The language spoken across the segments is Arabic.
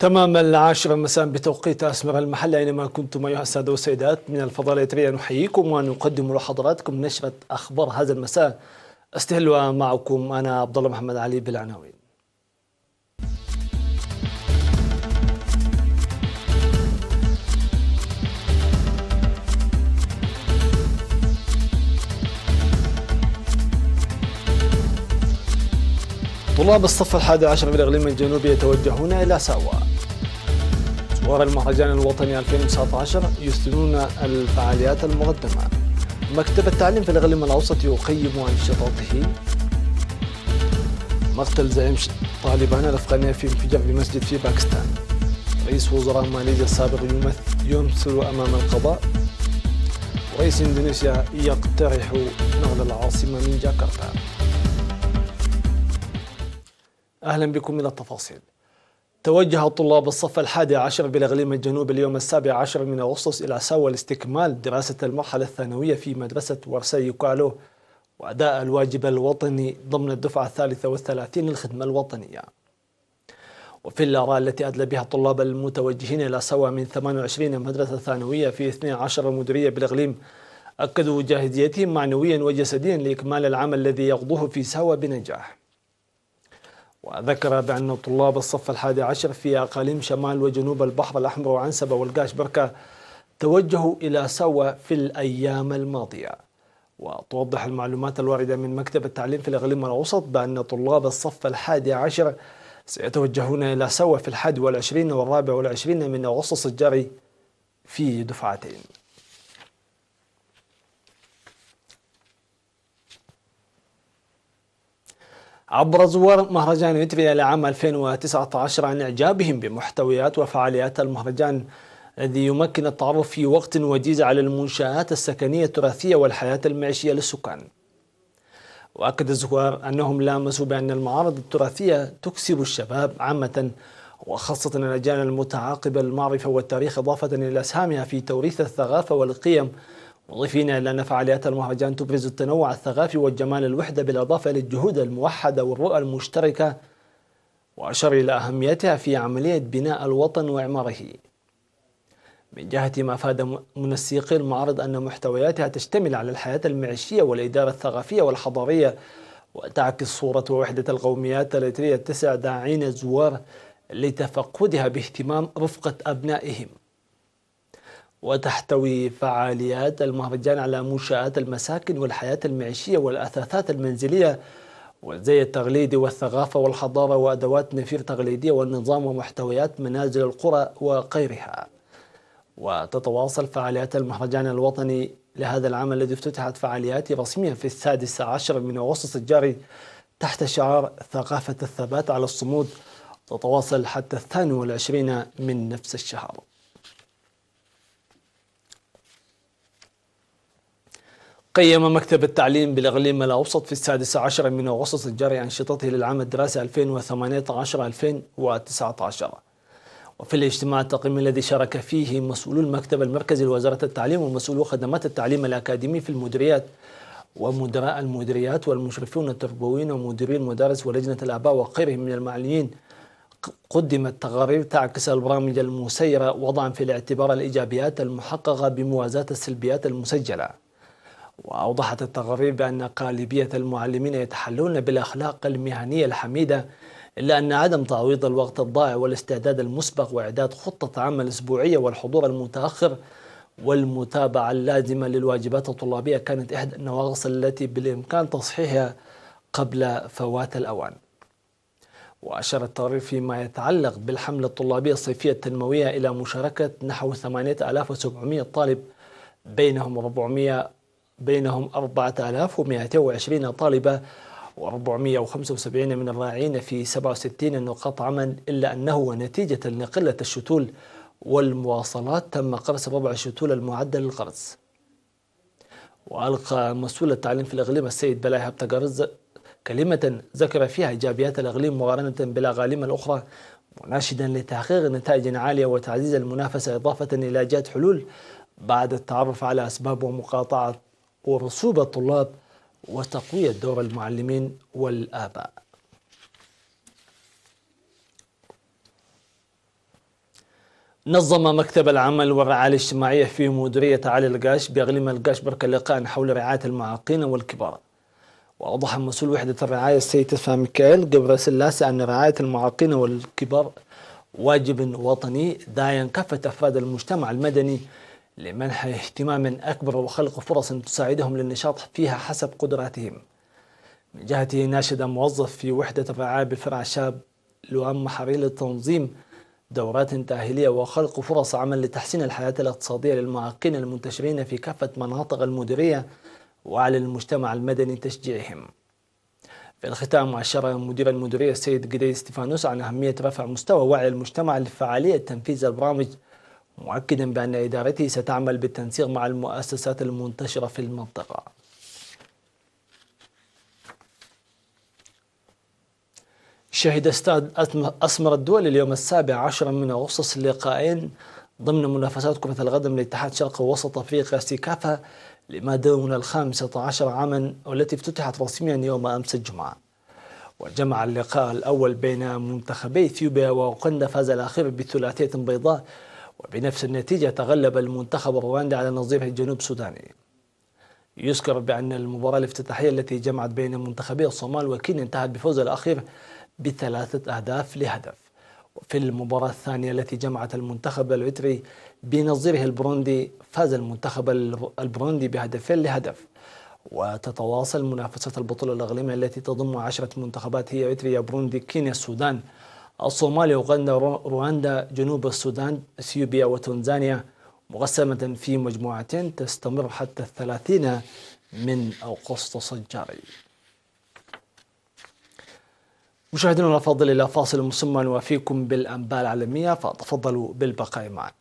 تمام 10 مساء بتوقيت أسمر المحل، أينما كنتم أيها السادة والسيدات. من الفضاء الإثرية نحييكم ونقدم لحضراتكم نشرة أخبار هذا المساء. استهلوا معكم أنا عبد الله محمد علي بالعناوين. طلاب الصف 11 بالإقليم الجنوبي يتوجهون إلى ساوا. زوار المهرجان الوطني 2019 يثنون الفعاليات المقدمة. مكتب التعليم في الإقليم الأوسط يقيم أنشطته. مقتل زعيم طالبان الأفغاني في انفجار بمسجد في باكستان. رئيس وزراء ماليزيا السابق يمثل أمام القضاء. رئيس إندونيسيا يقترح نقل العاصمة من جاكرتا. أهلا بكم إلى التفاصيل. توجه طلاب الصف 11 بالإقليم الجنوبي اليوم 17 من أغسطس إلى ساوا لاستكمال دراسة المرحلة الثانوية في مدرسة ورساي كالو وأداء الواجب الوطني ضمن الدفعة 33 للخدمة الوطنية. وفي الآراء التي أدلى بها الطلاب المتوجهين إلى ساوا من 28 مدرسة ثانوية في 12 مديرية بالإقليم، أكدوا جاهزيتهم معنويا وجسديا لإكمال العمل الذي يقضوه في ساوا بنجاح. وذكر بأن طلاب الصف 11 في أقاليم شمال وجنوب البحر الأحمر وعنسبة والقاش بركة توجهوا إلى ساوا في الأيام الماضية. وتوضح المعلومات الواردة من مكتب التعليم في الإقليم الأوسط بأن طلاب الصف 11 سيتوجهون إلى ساوا في 21 و24 من أغسطس الجاري في دفعتين. عبر زوار مهرجان إثريا لعام 2019 عن إعجابهم بمحتويات وفعاليات المهرجان الذي يمكن التعرف في وقت وجيز على المنشآت السكنية التراثية والحياة المعيشية للسكان. وأكد الزوار أنهم لامسوا بأن المعارض التراثية تكسب الشباب عامة وخاصة الأجيال المتعاقبة المعرفة والتاريخ، إضافة إلى إسهامها في توريث الثقافة والقيم، مضيفين إلى أن فعاليات المهرجان تبرز التنوع الثقافي والجمال الوحدة بالإضافة للجهود الموحدة والرؤى المشتركة، وأشار إلى أهميتها في عملية بناء الوطن وإعماره. من جهة ما أفاد منسقي المعرض أن محتوياتها تشتمل على الحياة المعيشية والإدارة الثقافية والحضارية، وتعكس صورة وحدة القوميات التي تسع داعين الزوار لتفقدها باهتمام رفقة أبنائهم. وتحتوي فعاليات المهرجان على منشآت المساكن والحياة المعيشية والأثاثات المنزلية والزي التقليدي والثقافة والحضارة وأدوات نفير تقليدية والنظام ومحتويات منازل القرى وغيرها. وتتواصل فعاليات المهرجان الوطني لهذا العام الذي افتتحت فعاليات رسميا في 16 من أغسطس الجاري تحت شعار ثقافة الثبات على الصمود، تتواصل حتى 22 من نفس الشهر. قيم مكتب التعليم بالإقليم الأوسط في 16 من أغسطس الجاري أنشطته للعام الدراسي 2018-2019. وفي الاجتماع التقييمي الذي شارك فيه مسؤولو المكتب المركزي لوزارة التعليم ومسؤولو خدمات التعليم الأكاديمي في المديريات ومدراء المديريات والمشرفون التربويين ومديري المدارس ولجنة الآباء وغيرهم من المعنيين، قدمت تقارير تعكس البرامج المسيرة وضعا في الاعتبار الإيجابيات المحققة بموازاة السلبيات المسجلة. وأوضحت التقارير بأن غالبية المعلمين يتحلون بالأخلاق المهنية الحميدة، إلا أن عدم تعويض الوقت الضائع والاستعداد المسبق وإعداد خطة عمل أسبوعية والحضور المتأخر والمتابعة اللازمة للواجبات الطلابية كانت إحدى النواقص التي بالإمكان تصحيحها قبل فوات الأوان. وأشار التقرير فيما يتعلق بالحملة الطلابية الصيفية التنموية إلى مشاركة نحو 8700 طالب، بينهم 4220 طالبة و475 من الراعين في 67 نقاط عمل، إلا أنه نتيجة لقلة الشتول والمواصلات تم قرص ربع الشتول المعدل للقرص. وألقى مسؤول التعليم في الإقليم السيد بلاي هبتقرز كلمة ذكر فيها إيجابيات الإقليم مقارنة بالأقاليم الأخرى، مناشدا لتحقيق نتائج عالية وتعزيز المنافسة، إضافة إلى إيجاد حلول بعد التعرف على أسباب ومقاطعة ورسوب الطلاب وتقوية دور المعلمين والآباء. نظم مكتب العمل والرعاية الاجتماعية في مديرية علي القاش بإقليم القاش بركة لقاء حول رعاية المعاقين والكبار. وأوضح مسؤول وحدة الرعاية السيد تدفع ميكائيل قبر سلاسة أن رعاية المعاقين والكبار واجب وطني داعيا كافة أفراد المجتمع المدني لمنح اهتمام أكبر وخلق فرص تساعدهم للنشاط فيها حسب قدراتهم. من جهته ناشد موظف في وحدة الرعاية بفرع شاب لؤم محري لتنظيم دورات تأهيلية وخلق فرص عمل لتحسين الحياة الاقتصادية للمعاقين المنتشرين في كافة مناطق المديرية وعلى المجتمع المدني تشجيعهم. في الختام أشار مدير المديرية السيد جدي ستيفانوس عن أهمية رفع مستوى وعي المجتمع لفعالية تنفيذ البرامج، مؤكدا بأن إدارته ستعمل بالتنسيق مع المؤسسات المنتشرة في المنطقة. شهد استاد أسمر الدول اليوم 17 من أغسطس لقاءين ضمن منافسات كرة القدم لاتحاد شرق ووسط أفريقيا سيكافا لما دون 15 عاما، والتي افتتحت رسميا يوم أمس الجمعة. وجمع اللقاء الأول بين منتخبي إثيوبيا وأوغندا فاز الأخير بثلاثية بيضاء، وبنفس النتيجة تغلب المنتخب الروندي على نظيره الجنوب السوداني. يذكر بأن المباراة الافتتاحية التي جمعت بين منتخبي الصومال وكينيا انتهت بفوز الأخير ب3 أهداف لهدف. وفي المباراة الثانية التي جمعت المنتخب الإريتري بنظيره البروندي فاز المنتخب البروندي بهدفين لهدف. وتتواصل منافسة البطولة الإقليمية التي تضم 10 منتخبات هي إريتريا، بروندي، كينيا، السودان، الصومال، أوغندا، رواندا، جنوب السودان، اثيوبيا وتنزانيا، مقسمة في مجموعتين تستمر حتى 30 من أغسطس الجاري. مشاهدينا الأفاضل، إلى فاصل مسمى نوافيكم بالأنباء العالمية، فتفضلوا بالبقاء معنا.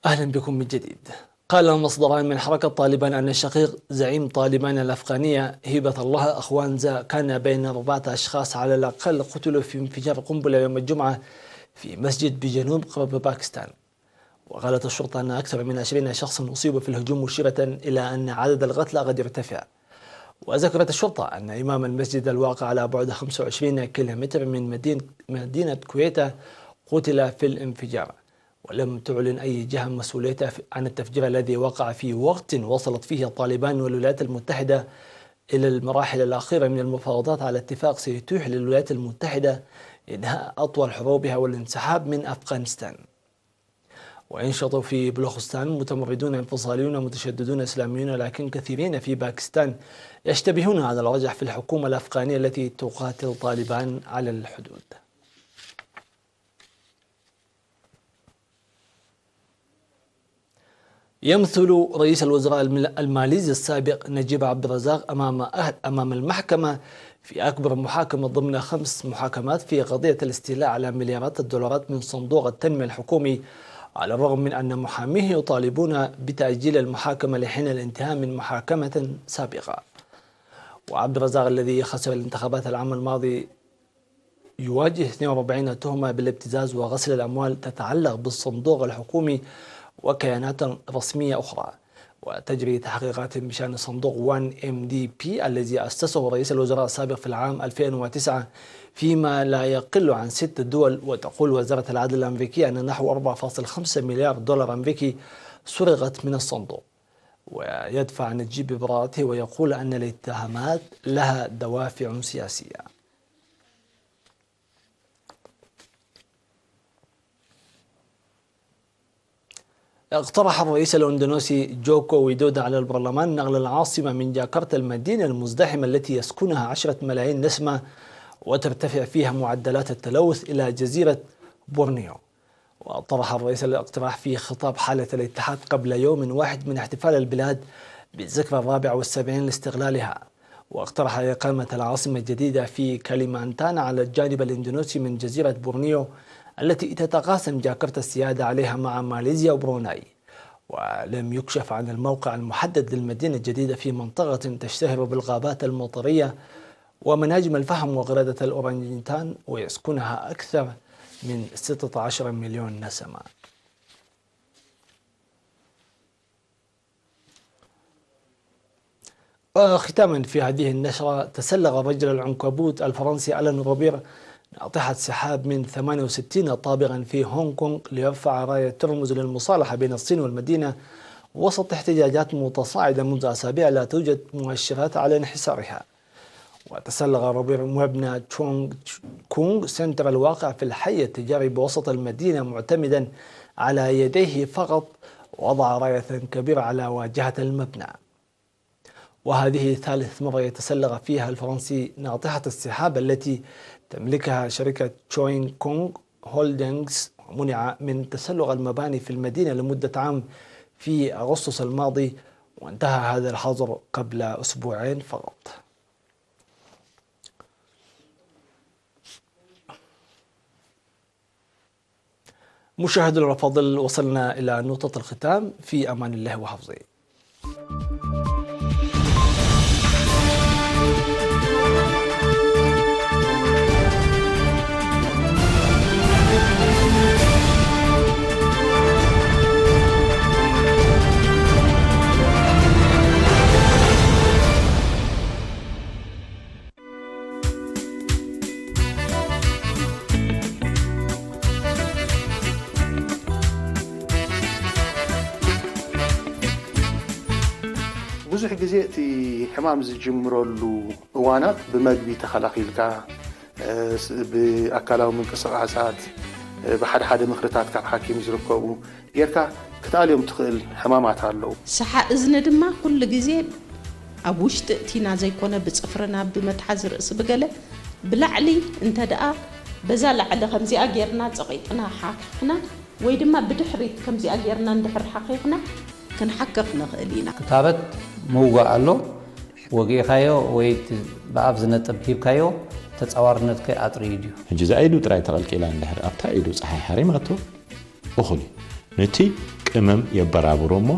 أهلا بكم من جديد. قال مصدران من حركة طالبان أن شقيق زعيم طالبان الأفغانية هبة الله أخوانزا كان بين 4 أشخاص على الأقل قتلوا في انفجار قنبلة يوم الجمعة في مسجد بجنوب غرب باكستان. وقالت الشرطة أن أكثر من 20 شخصا أصيبوا في الهجوم، مشيرة إلى أن عدد القتلى قد ارتفع. وذكرت الشرطة أن إمام المسجد الواقع على بعد 25 كيلومتر من مدينة كويتا قتل في الانفجار. ولم تعلن أي جهة مسؤوليتها عن التفجير الذي وقع في وقت وصلت فيه طالبان والولايات المتحدة إلى المراحل الأخيرة من المفاوضات على اتفاق سيتيح للولايات المتحدة إنهاء أطول حروبها والانسحاب من أفغانستان. وينشط في بلوخستان متمردون انفصاليون متشددون إسلاميون، لكن كثيرين في باكستان يشتبهون على الرجح في الحكومة الأفغانية التي تقاتل طالبان على الحدود. يمثل رئيس الوزراء الماليزي السابق نجيب عبد الرزاق أمام المحكمة في أكبر محاكمة ضمن 5 محاكمات في قضية الاستيلاء على مليارات الدولارات من صندوق التنمية الحكومي، على الرغم من أن محاميه يطالبون بتأجيل المحاكمة لحين الانتهاء من محاكمة سابقة. وعبد الرزاق الذي خسر الانتخابات العام الماضي يواجه 42 تهمة بالابتزاز وغسل الأموال تتعلق بالصندوق الحكومي وكيانات رسمية أخرى. وتجري تحقيقات بشأن صندوق 1MDP الذي أسسه رئيس الوزراء السابق في العام 2009 فيما لا يقل عن 6 دول. وتقول وزارة العدل الأمريكية أن نحو 4.5 مليار دولار أمريكي سرقت من الصندوق. ويدفع نجيب ببراءته ويقول أن الاتهامات لها دوافع سياسية. اقترح الرئيس الاندونيسي جوكو ويدودا على البرلمان نقل العاصمة من جاكرتا، المدينة المزدحمة التي يسكنها 10 ملايين نسمة وترتفع فيها معدلات التلوث، إلى جزيرة بورنيو. وطرح الرئيس الاقتراح في خطاب حالة الاتحاد قبل يوم واحد من احتفال البلاد بالذكرى 74 لاستقلالها. واقترح إقامة العاصمة الجديدة في كاليمانتان على الجانب الاندونيسي من جزيرة بورنيو التي تتقاسم جاكرتا السيادة عليها مع ماليزيا وبروناي. ولم يكشف عن الموقع المحدد للمدينة الجديدة في منطقة تشتهر بالغابات المطرية ومناجم الفحم وقردة الأورانجيتان، ويسكنها أكثر من 16 مليون نسمة. وختاما في هذه النشرة، تسلق رجل العنكبوت الفرنسي ألان روبير ناطحة سحاب من 68 طابقا في هونغ كونغ ليرفع راية ترمز للمصالحة بين الصين والمدينة وسط احتجاجات متصاعدة منذ أسابيع لا توجد مؤشرات على انحسارها. وتسلق روبير مبنى تشونغ كونغ سنتر الواقع في الحي التجاري بوسط المدينة معتمدا على يديه فقط، ووضع راية كبيرة على واجهة المبنى. وهذه ثالث مرة يتسلق فيها الفرنسي ناطحة السحاب التي تملكها شركة تشوينغ كونغ هولدينغز، ومنع من تسلق المباني في المدينة لمدة عام في أغسطس الماضي، وانتهى هذا الحظر قبل أسبوعين فقط. مشاهدينا الأفاضل، وصلنا إلى نقطة الختام. في أمان الله وحفظه. ብዙሕ ግዜ እቲ ሕማም ዝጅምረሉ እዋናት ብመግቢ ተኸላኺልካ ብኣካላዊ ምንቅስቓሳት ብሓደ ሓደ ምክርታት ካብ ሓኪም ዝርከቡ ጌርካ ክትኣልዮም ትኽእል ሕማማት ኣለዉ። ሰሓ እዝኒ ድማ ኩሉ ግዜ ኣብ ውሽጢ እቲና ዘይኮነ ብፅፍርና ብመትሓዚ ርእሲ ብገለ ብላዕሊ እንተ ደኣ በዛ ላዕሊ ከምዚኣ ጌርና ፀቂጥና ሓቂቕና ወይ ድማ ብድሕሪት ከምዚኣ ጌርና እንድሕር ሓቂቕና ክንሓከፍ ንኽእል ኢና። ክታበት ምውጋእ ኣሎ ወጊእኻዮ ወይ ብኣብ ዝነጥብ ሂብካዮ ተፃዋርነትከ ኣጥሪ እዩ። ሕጂ እዛ ኢዱ ጥራይ ተቐልቂላ እንድሕር ኣብታ ኢዱ ፀሓይ ሓሪማቶ እኹል ነቲ ቅመም የበራብሮ እሞ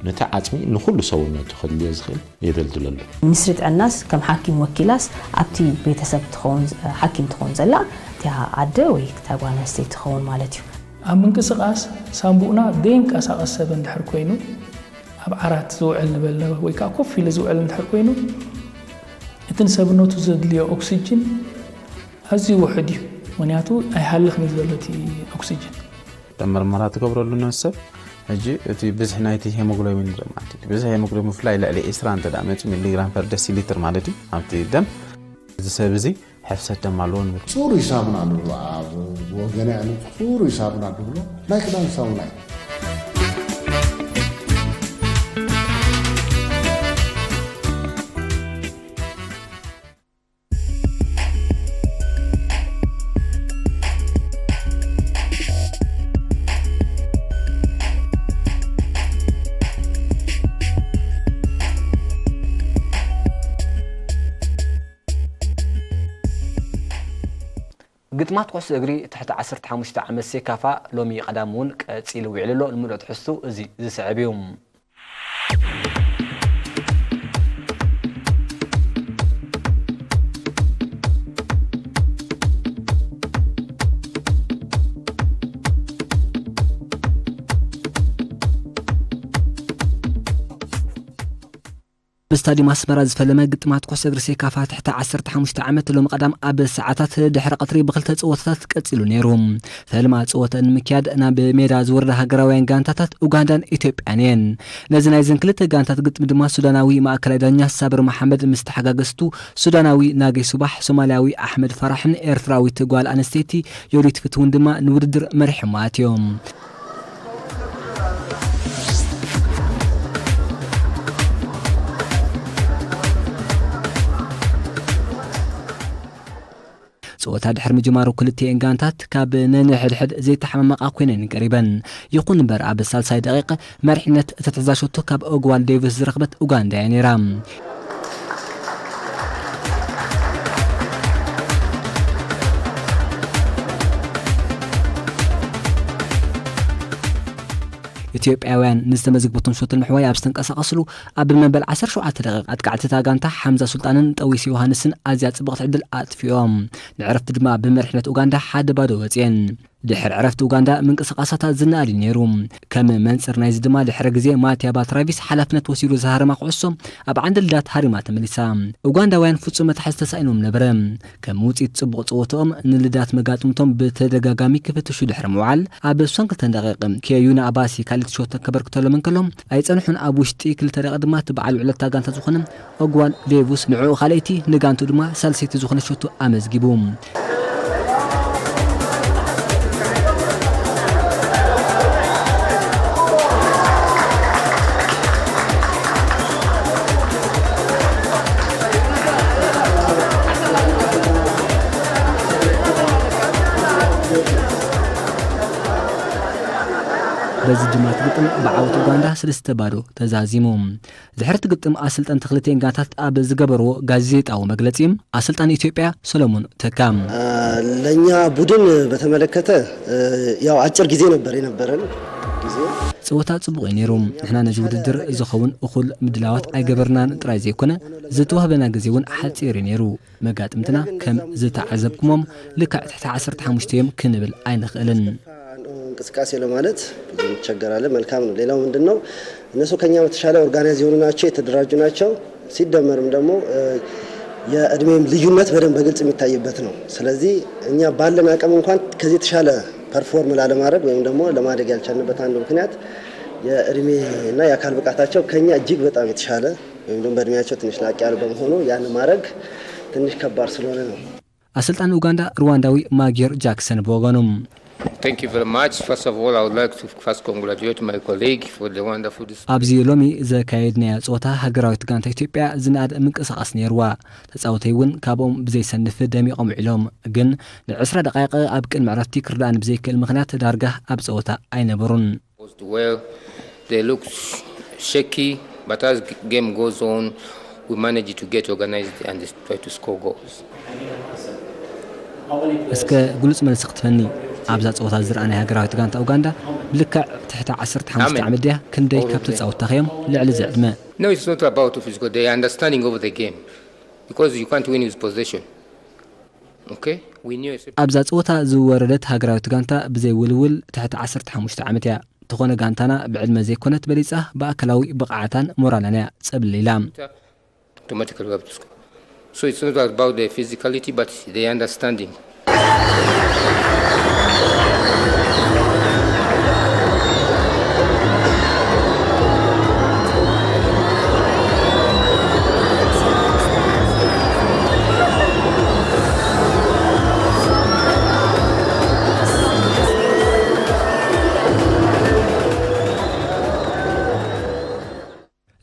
ነቲ ዓፅሚ ንኩሉ ሰውነቱ ክድልዮ ዝኽእል የደልድሎ ኣሎ። ሚኒስትሪ ጥዕናስ ከም ሓኪም ወኪላስ ኣብቲ ቤተሰብ ትኸውን ሓኪም ትኸውን ዘላ እታ ኣደ ወይ እታ ጓል ኣንስተይቲ ትኸውን ማለት እዩ። ኣብ ምንቅስቓስ ሳምቡእና ደይንቀሳቐስ ሰብ እንድሕር ኮይኑ ኣብ ዓራት ዝውዕል ንበል ወይ ከዓ ኮፍ ኢሉ ዝውዕል እንድሕር ኮይኑ እቲ ሰብነቱ ዘድልዮ ኦክሲጅን ኣዝዩ ውሕድ እዩ። ምክንያቱ ኣይሃልኽን ዘሎ እቲ ኦክሲጅን ምርመራ ትገብረሉ ነሰብ ሕጂ እቲ ብዝሕ ናይቲ ሄሞግሎቢን ማለት እዩ። ብዝሕ ሄሞግሎቢን ምፍላይ ልዕሊ 20 እንተ ደኣ መፂ ሚሊግራም ፐር ዴሲሊትር ማለት እዩ ኣብቲ ደም እዚ ሰብ እዚ ሕፍሰት ደም ኣለዎ ንብል ጽሩ ይሳብና ንብሎ ኣብ ወገና ያሉ ጽሩ ይሳብና ንብሎ ናይ ክዳን ሳውና እዩ። ግጥማት ኩዕሶ እግሪ ትሕቲ 15 ዓመት ሴካፋ ሎሚ ቀዳም እውን ቀፂሉ ውዕልሎ ንምልኦ ትሕዝቱ እዚ ዝስዕብ እዩ። بستاديوم أسمرة زفلمة قطمات كوس إغري سيكافا تحت 15 عامات لهم قدام أب ساعات دحر قطري بخلت صوتات كتسيلو نيروم فلما صوت المكياد أنا بميدا زورها قراوين غانتات أوغاندان إثيوبيانين لازم يزن كلتا غانتات قطم دما سوداناوي مع كلايدانيا صابر محمد مستحقاقستو سوداناوي ناقي صباح سومالياوي أحمد فرحن إرتراوي تقوال أنستيتي يوريت فتون دما نوردر مرحمات يوم صوت هاد حرم جمارو كلتين غانتات كاب ننحد زي تحمق كوينن قريبا يكون بر اب سالساي دقيقه مرحنه تتزاشوتو كاب اوغوال ديفيس رغبت اوغندا يعني رام ኢትዮጵያውያን ንዝተመዝግቡትን ሾትን ምሕዋይ ኣብ ዝተንቀሳቐስሉ ኣብ መንበል 17 ደቂቃ ኣትቃዕትታ ጋንታ ሓምዛ ሱልጣንን ጠዊስ ዮሃንስን ኣዝያ ጽብቕቲ ዕድል ኣጥፊኦም ንዕረፍቲ ድማ ብመርሕነት ኡጋንዳ 1-0 ወፅየን ድሕር ዕረፍቲ ኡጋንዳ ምንቅስቃሳታት ዝናኣል ነይሩ ከም መንጽር ናይ ዝድማ ድሕረ ግዜ ማቲያ ባትራቪስ ሓላፍነት ወሲዱ ዝሃረማ ኩዕሶ ኣብ ዓንዲ ልዳት ሃሪማ ተመሊሳ ኡጋንዳውያን ፍጹም መትሓዝ ተሳኢኖም ነበረ ከም ውጽኢት ጽቡቕ ጽወቶኦም ንልዳት መጋጥምቶም ብተደጋጋሚ ክፍትሹ ድሕሪ ምውዓል ኣብ 2 ደቂቕ ኬዩና ኣባሲ ካልእ ሾት ከበርክተሎም እንከሎም ኣይጸንሑን ኣብ ውሽጢ 2 ደቂቕ ድማ ትበዓል ዕለታ ጋንታ ዝኾነ ኦግዋን ዴቪስ ንዕኡ ካልአይቲ ንጋንቱ ድማ ሳልሰይቲ ዝኾነ ሾቱ ኣመዝጊቡ በዚህ ጅማት ግጥም በዓወት ኡጋንዳ 3-0 ተዛዚሙ ዝሕርት ግጥም አሰልጣን ተክልቴን ጋንታት ኣብ ዝገበርዎ ጋዜጣዊ መግለጺም አሰልጣን ኢትዮጵያ ሰሎሞን ተካም ለኛ ቡድን በተመለከተ ያው አጭር ጊዜ ነበር የነበረን ጊዜ ጽወታ ጽቡቕ ነይሩ ንሕና ነዚ ውድድር ዝኸውን እኹል ምድላዋት ኣይገበርናን ጥራይ ዘይኮነ ዝተዋህበና ግዜ እውን ሓጺር ነይሩ መጋጥምትና ከም ዝተዓዘብኩሞም ልክዕ ትሕቲ 15 እዮም ክንብል ኣይንኽእልን እንቅስቃሴ ለማለት ብዙ ተቸገራለ መልካም ነው ሌላው ምንድነው እነሱ ከኛ በተሻለ ኦርጋናይዝ የሆኑ ናቸው የተደራጁ ናቸው ሲደመርም ደግሞ የእድሜም ልዩነት በደንብ በግልጽ የሚታይበት ነው ስለዚህ እኛ ባለን አቅም እንኳን ከዚህ ተሻለ ፐርፎርም ላለማድረግ ወይም ደግሞ ለማደግ ያልቻልንበት አንዱ ምክንያት የእድሜና የአካል ብቃታቸው ከኛ እጅግ በጣም የተሻለ ወይም ደግሞ በእድሜያቸው ትንሽ ላቅ ያለ በመሆኑ ያን ማድረግ ትንሽ ከባድ ስለሆነ ነው አሰልጣን ኡጋንዳ ሩዋንዳዊ ማጊር ጃክሰን ቦጋኖም Thank you very much. First of all, I would like to first congratulate my colleague for the wonderful display. ኣብዚ ሎሚ ዘካየድናያ ጾታ ሃገራዊት ጋንታ ኢትዮጵያ ዝናድ ምንቅስቓስ ነይርዋ ተጻውተይ እውን ካብኦም ብዘይሰንፍ ደሚቖም ዒሎም ግን ን20 ደቂቃ ኣብ ቅድሚ ዕረፍቲ ክርዳእን ብዘይክእል ምኽንያት ዳርጋ ኣብ ጸወታ ኣይነበሩን Well, they look shaky, but as game goes on, we manage to get organized and try to score goals. እስከ ግሉጽ መልስ ክትፈኒ ኣብዛ ጸወታ ዝረኣና ሃገራዊት ጋንታ ኡጋንዳ ብልክዕ ትሕቲ 15 ዓመት ድያ ክንደይ ካብ ተጻወታ ኸዮም ልዕሊ ዝዕድመ No, it's not about physical. They are understanding of the game because you can't win with possession. Okay? We knew ኣብዛ ጸወታ ዝወረደት ሃገራዊት ጋንታ ብዘይ ውልውል ትሕቲ 15 ዓመት እያ ተኾነ ጋንታና ብዕድመ ዘይኮነት በሊጻ ብኣካላዊ ብቕዓታን ሞራላን እያ ጸብሊላ automatically have to score. So it's not about the physicality, but the understanding.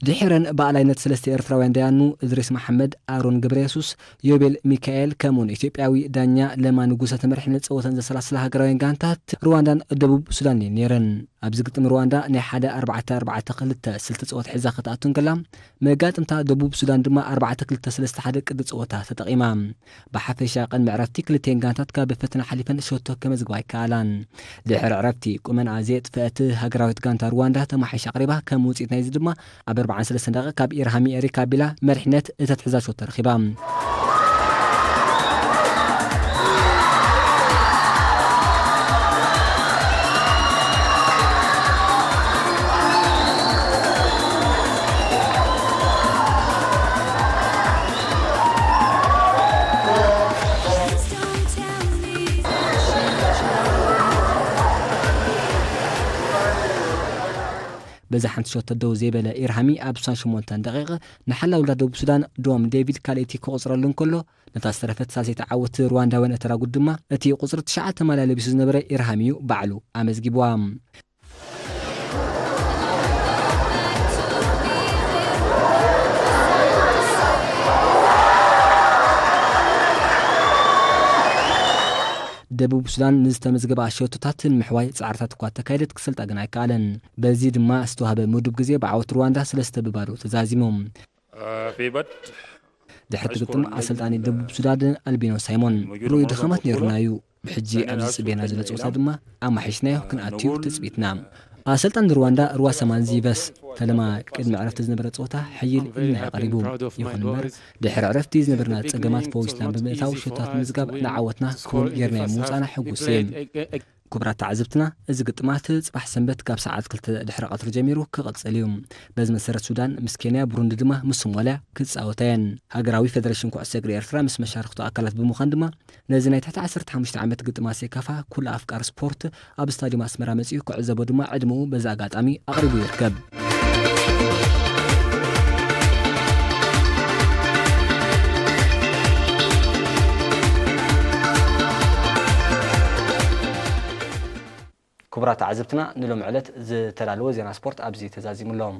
ድሕረን በአላይነት ሰለስተ ኤርትራውያን ዳያኑ እድሪስ መሐመድ አሮን ገብረየሱስ ዮቤል ሚካኤል ከሙን ኢትዮጵያዊ ዳኛ ለማንጉሰ ተመርሕነት ጸወተን ዘሰላስለ ሃገራውያን ጋንታት ሩዋንዳን ደቡብ ሱዳን ነይረን ኣብዚ ግጥም ሩዋንዳ ናይ 1-4-4-2 ስልተ ጸወት ሒዛ ከተኣቱን ከላ መጋጥምታ ደቡብ ሱዳን ድማ 4-2-3-1 ቅዲ ጸወታ ተጠቂማ ብሓፈሻ ቅድሚ ዕረፍቲ ክልቴን ጋንታት ካብ ፈተና ሓሊፈን ሸቶ ከመዝግባ ይከኣላን ድሕሪ ዕረፍቲ ቁመን ኣዜጥ ፈእቲ ሃገራዊት ጋንታ ሩዋንዳ ተማሒሻ ኣቕሪባ ከም ውፅኢት ናይዚ ድማ ኣብ 43 ደቂቃ ካብ ኢርሃሚ ኤሪክ ኣቢላ መሪሕነት እተትሕዛ ሸቶ ተረኺባ በዛ ሓንቲ ሾት ደው ዘይበለ ኢርሃሚ ኣብ 8 ደቂቕ ንሓላው ደቡብ ሱዳን ዶም ዴቪድ ካሌቲ ክቆጽረሉን ከሎ ነታ ዝተረፈት ሳልሰይቲ ዓወት ሩዋንዳውያን እተራጉድ ድማ እቲ ቁጽሪ 9 ተመላለቢሱ ዝነበረ ኢርሃሚዩ ባዕሉ ኣመዝጊብዋ ደቡብ ሱዳን ንዝተመዝገባ ሸቶታትን ምሕዋይ ጻዕርታት እኳ ተካይደት ክሰልጣ ግን ኣይከኣለን በዚ ድማ ዝተዋህበ ምዱብ ግዜ ብዓወት ሩዋንዳ 3-0 ተዛዚሞም ድሕሪ ግጥም ኣሰልጣኒ ደቡብ ሱዳን ኣልቢኖ ሳይሞን ሩይ ድኸመት ነይሩናዩ ብሕጂ ኣብዚ ጽቤና ዘሎ ጸወታ ድማ ኣማሒሽናዮ ክንኣትዩ ትጽቢትና ኣሰልጣን ሩዋንዳ ሩዋ ሰማንዚቨስ ፈለማ ቅድሚ ዕረፍቲ ዝነበረ ጸወታ ሕይል ኢልና ይቐሪቡ ይኹን እምበር ድሕሪ ዕረፍቲ ዝነበርና ጸገማት ፈዊስና ብምእታው ሸቶታት ምዝጋብ ንዓወትና ክውን ጌርናዮ ምውፃና ሕጉስ እየ كبرات تعزبتنا إذا قطمات صباح سنبت كاب ساعات كلت دحر قطر جميرو كقدس اليوم باز مسيرة السودان مسكينيا بروندي دما مسومالا كتساوتين هاجراوي فدريشن كو اسغري إرترا مس مشاركتو أكلات بمخندمة نازناي تحت 15 عامات قطما سيكافا كل أفكار سبورت أب ستاديوم أسمرا مصيو كعزبو دما عدمو بزا أغاطامي أقربو يركب كبرات عزبتنا نلوم علت زتلالو زينا سبورت أبزي تزازيم اللهم